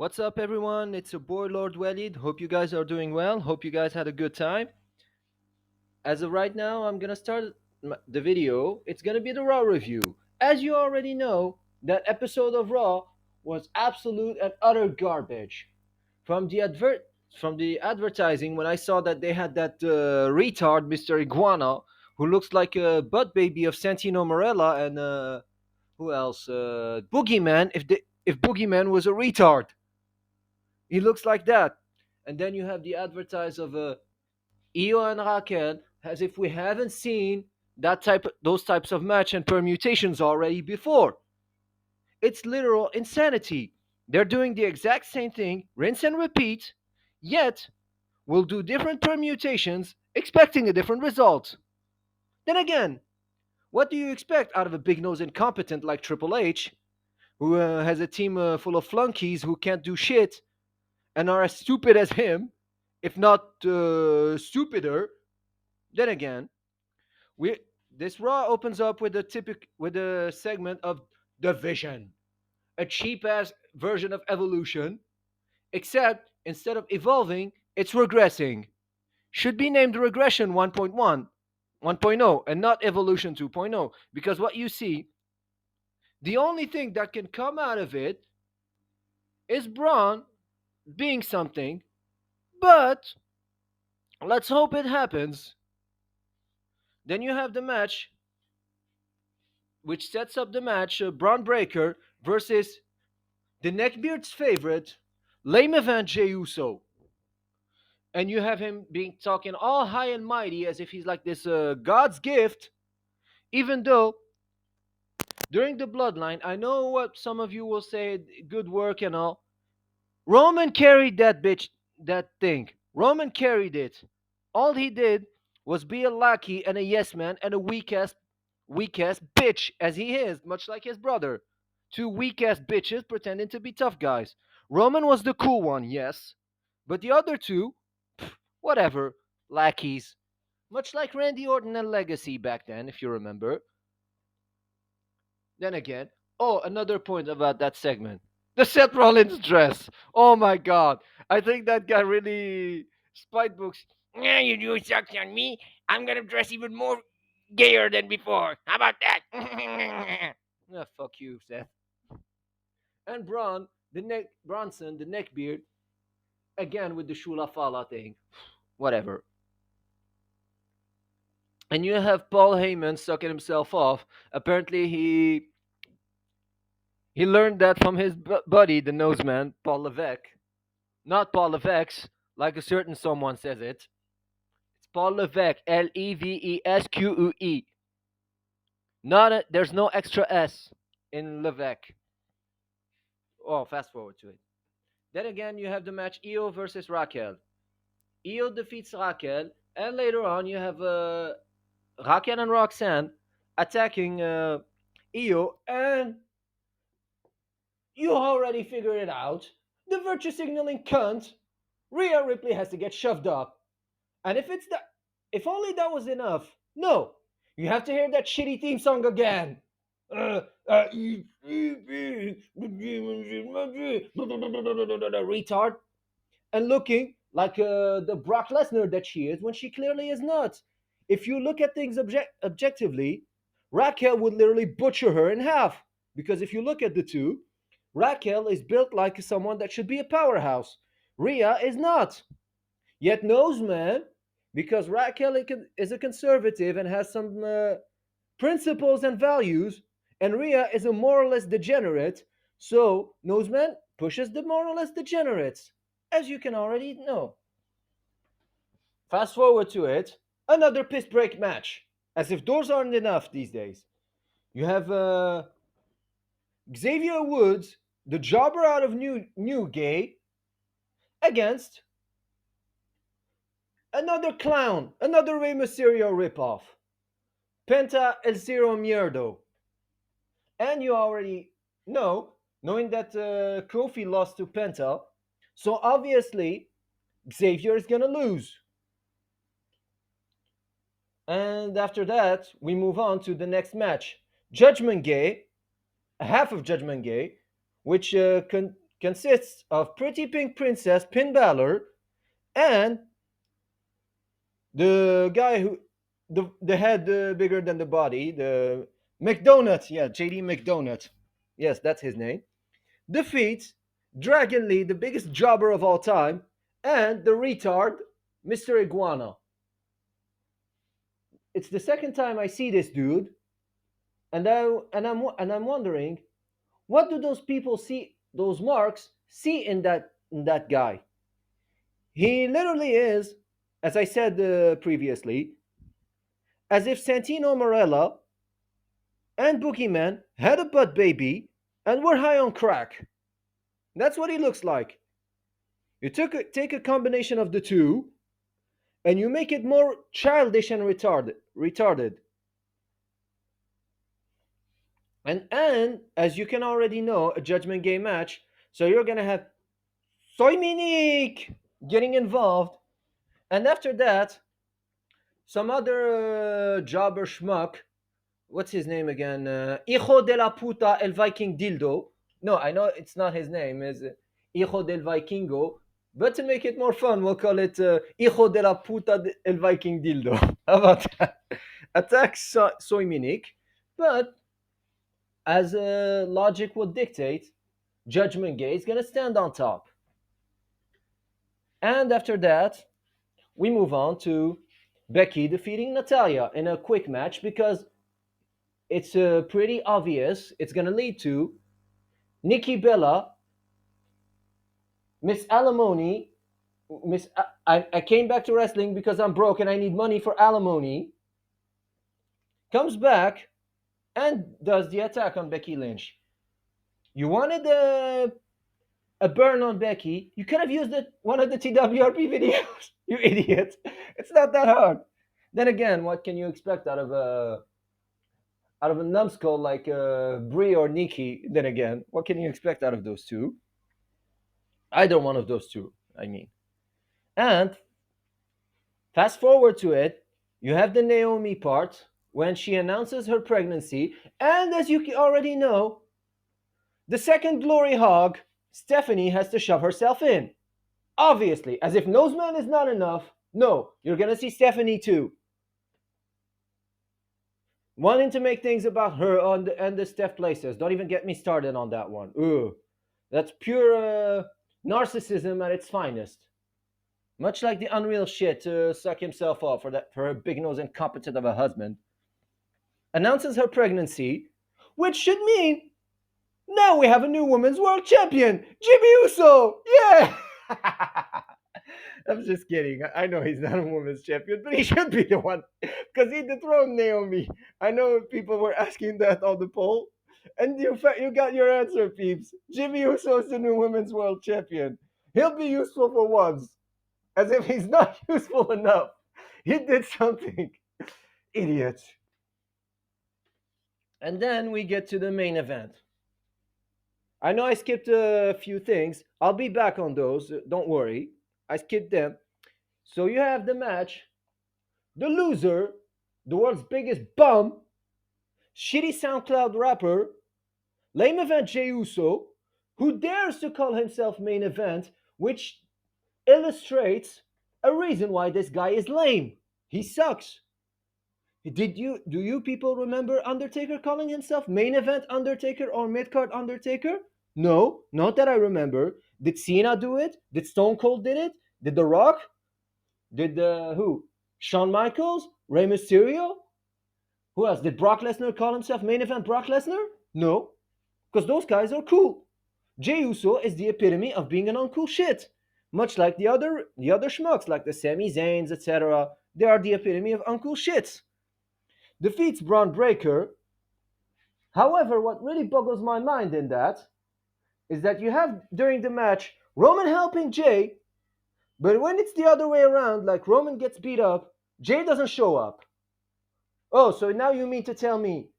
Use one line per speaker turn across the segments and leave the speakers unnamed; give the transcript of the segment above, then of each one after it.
What's up, everyone? It's your boy Lord Welid. Hope you guys are doing well. Hope you guys had a good time. As of right now, I'm gonna start the video. It's gonna be the Raw review. As you already know, that episode of Raw was absolute and utter garbage. From the from the advertising, when I saw that they had that retard, Mr. Iguana, who looks like a butt baby of Santino Marella, and who else? Boogeyman. If Boogeyman was a retard. He looks like that. And then you have the advertise of Io and Raquel, as if we haven't seen those types of match and permutations already before. It's literal insanity. They're doing the exact same thing, rinse and repeat, yet we'll do different permutations, expecting a different result. Then again, what do you expect out of a big nose incompetent like Triple H, who has a team full of flunkies who can't do shit and are as stupid as him, if not stupider? Then again, we this Raw opens up with a segment of Division, a cheap ass version of Evolution, except instead of evolving, it's regressing. Should be named Regression 1.1, 1.0, and not Evolution 2.0, because what you see, the only thing that can come out of it is Braun being something, but let's hope it happens. Then you have the match, which sets up the match Braun Breaker versus the Neckbeard's favorite, lame event Jey Uso. And you have him being talking all high and mighty as if he's like this God's gift, even though during the bloodline, I know what some of you will say, good work and all. Roman carried that bitch, that thing. Roman carried it. All he did was be a lackey and a yes man and a weak ass bitch as he is, much like his brother. Two weak ass bitches pretending to be tough guys. Roman was the cool one, yes, but the other two, whatever, lackeys. Much like Randy Orton and Legacy back then, if you remember. Then again, oh, another point about that segment. The Seth Rollins dress. Oh my god. I think that guy really spite books.
Yeah, you do sucks on me. I'm gonna dress even more gayer than before. How about that?
Ah, fuck you, Seth. And Bronson, the neckbeard, again with the Shula Fala thing. Whatever. And you have Paul Heyman sucking himself off. Apparently he learned that from his buddy, the noseman, Paul Levesque. Not Paul Levesque, like a certain someone says it. It's Paul Levesque, Levesque. There's no extra S in Levesque. Oh, fast forward to it. Then again, you have the match Io versus Raquel. Io defeats Raquel, and later on you have Raquel and Roxanne attacking Io, and you already figured it out. The virtue signaling cunt, Rhea Ripley has to get shoved up. And if only that was enough. No, you have to hear that shitty theme song again. Retard. And looking like the Brock Lesnar that she is when she clearly is not. If you look at things objectively, Raquel would literally butcher her in half. Because if you look at the two, Raquel is built like someone that should be a powerhouse. Rhea is not. Yet knows man, because Raquel is a conservative and has some principles and values, and Rhea is a moralist degenerate, so Noseman pushes the moralist degenerates, as you can already know. Fast forward to it, another piss break match, as if those aren't enough these days. You have Xavier Woods, the jobber out of New Gay, against another clown, another Rey Mysterio ripoff, Penta El Zero Mierdo. And you already know, knowing that Kofi lost to Penta, so obviously Xavier is gonna lose. And after that, we move on to the next match, Judgment Day, half of Judgment Day, which consists of Pretty Pink Princess Finn Balor and the guy who the head bigger than the body, the McDonut, yeah, JD McDonut, yes, that's his name, defeats Dragon Lee, the biggest jobber of all time, and the retard Mr. Iguana. It's the second time I see this dude, and I'm wondering, what do those people see, those marks see in that guy? He literally is, as I said previously, as if Santino Marella and Boogeyman had a butt baby and were high on crack. That's what he looks like. Take a combination of the two and you make it more childish and retarded. And as you can already know, a judgment game match, so you're gonna have Soy Minique getting involved, and after that, some other jobber schmuck. What's his name again? Hijo de la puta el Viking dildo. No, I know it's not his name. Is Hijo del Vikingo. But to make it more fun, we'll call it Hijo de la puta el Viking dildo. How about that? Attack Soy Minik. But as logic would dictate, Judgment Gate is going to stand on top. And after that, we move on to Becky defeating Natalia in a quick match because it's pretty obvious it's going to lead to Nikki Bella, Miss Alimony, I came back to wrestling because I'm broke and I need money for alimony, comes back and does the attack on Becky Lynch. You wanted a burn on Becky, you could have used one of the TWRP videos, you idiot. It's not that hard. Then again, what can you expect out of a numbskull like Brie or Nikki? Then again, what can you expect out of those two? Either one of those two, I mean. And fast forward to it, you have the Naomi part when she announces her pregnancy, and as you already know, the second glory hog, Stephanie has to shove herself in. Obviously, as if Noseman is not enough, no, you're gonna see Stephanie too. Wanting to make things about her and the Steph places. Don't even get me started on that one. Ugh. That's pure narcissism at its finest. Much like the unreal shit to suck himself off for her big nose incompetent of a husband. Announces her pregnancy, which should mean now we have a new women's world champion, Jimmy Uso. Yeah. I'm just kidding. I know he's not a women's champion, but he should be the one because he dethroned Naomi. I know people were asking that on the poll, and you got your answer, peeps. Jimmy Uso is the new women's world champion. He'll be useful for once, as if he's not useful enough. He did something. Idiot. And then we get to the main event. I know I skipped a few things. I'll be back on those. Don't worry. I skipped them. So you have the match. The loser, the world's biggest bum, shitty SoundCloud rapper, lame event Jey Uso, who dares to call himself main event, which illustrates a reason why this guy is lame. He sucks. Do you people remember Undertaker calling himself main event Undertaker or mid card Undertaker? No, not that I remember. Did Cena do it? Did Stone Cold did it? Did The Rock? Did who? Shawn Michaels? Rey Mysterio? Who else? Did Brock Lesnar call himself main event Brock Lesnar? No, because those guys are cool. Jey Uso is the epitome of being an uncool shit. Much like the other schmucks, like the Sami Zayns, etc. They are the epitome of uncool shits. Defeats Braun Breaker. However, what really boggles my mind in that is that you have during the match Roman helping Jay, but when it's the other way around, like Roman gets beat up, Jay doesn't show up. Oh, so now you mean to tell me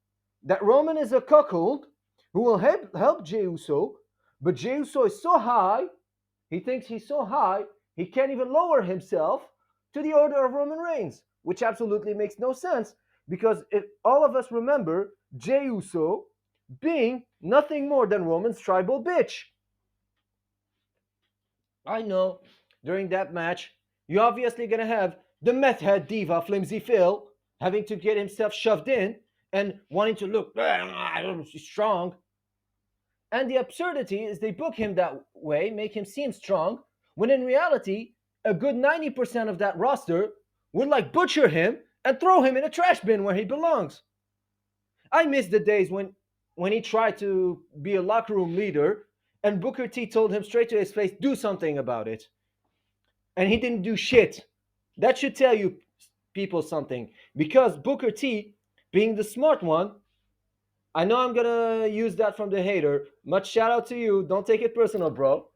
that Roman is a cuckold who will help Jey Uso, but Jey Uso is so high, he thinks he's so high, he can't even lower himself to the order of Roman Reigns, which absolutely makes no sense because if all of us remember Jey Uso being nothing more than Roman's tribal bitch. I know during that match, you're obviously gonna have the meth head diva Flimsy Phil having to get himself shoved in and wanting to look strong. And the absurdity is they book him that way, make him seem strong, when in reality, a good 90% of that roster would like butcher him and throw him in a trash bin where he belongs. I miss the days when he tried to be a locker room leader and Booker T told him straight to his face, do something about it. And he didn't do shit. That should tell you people something. Because Booker T, being the smart one, I know I'm gonna use that from the hater. Much shout out to you. Don't take it personal, bro.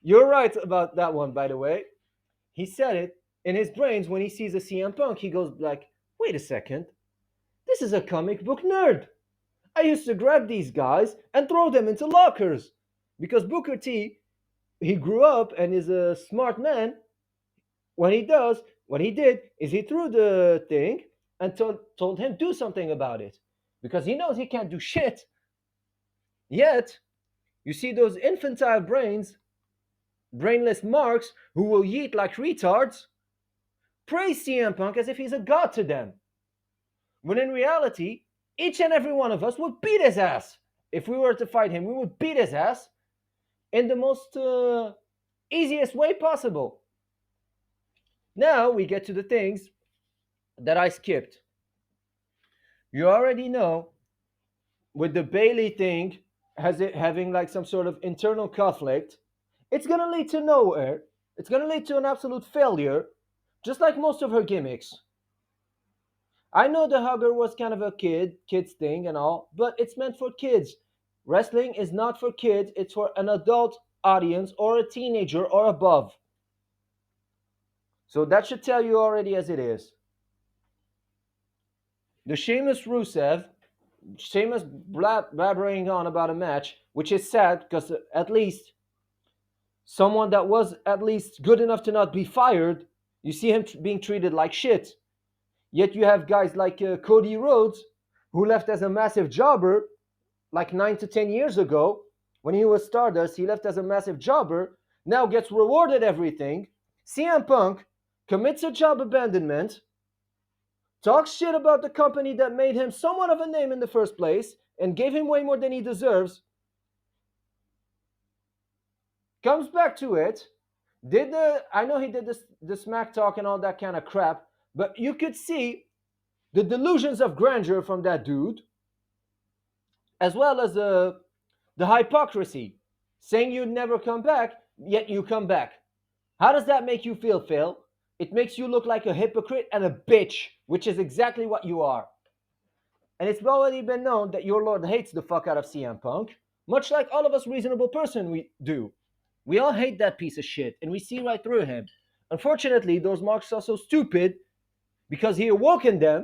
You're right about that one, by the way. He said it in his brains when he sees a CM Punk. He goes like, wait a second. This is a comic book nerd. I used to grab these guys and throw them into lockers. Because Booker T, he grew up and is a smart man. What he did is he threw the thing and told him do something about it. Because he knows he can't do shit. Yet, you see those infantile brains, brainless marks who will yeet like retards, praise CM Punk as if he's a god to them. When in reality, each and every one of us would beat his ass. If we were to fight him, we would beat his ass in the most easiest way possible. Now we get to the things that I skipped. You already know with the Bailey thing has it having like some sort of internal conflict, it's gonna lead to nowhere. It's gonna lead to an absolute failure, just like most of her gimmicks. I know the hugger was kind of a kids thing and all, but it's meant for kids. Wrestling is not for kids, it's for an adult audience or a teenager or above. So that should tell you already as it is. The Sheamus blabbering on about a match, which is sad because at least someone that was at least good enough to not be fired, you see him being treated like shit. Yet you have guys like Cody Rhodes, who left as a massive jobber like 9 to 10 years ago. When he was Stardust, he left as a massive jobber, now gets rewarded everything. CM Punk commits a job abandonment, talks shit about the company that made him somewhat of a name in the first place and gave him way more than he deserves, comes back to it, I know he did the smack talk and all that kind of crap, but you could see the delusions of grandeur from that dude, as well as the hypocrisy, saying you'd never come back, yet you come back. How does that make you feel, Phil? It makes you look like a hypocrite and a bitch, which is exactly what you are. And it's already been known that your lord hates the fuck out of CM Punk, much like all of us reasonable person we do. We all hate that piece of shit, and we see right through him. Unfortunately, those marks are so stupid because he awoken them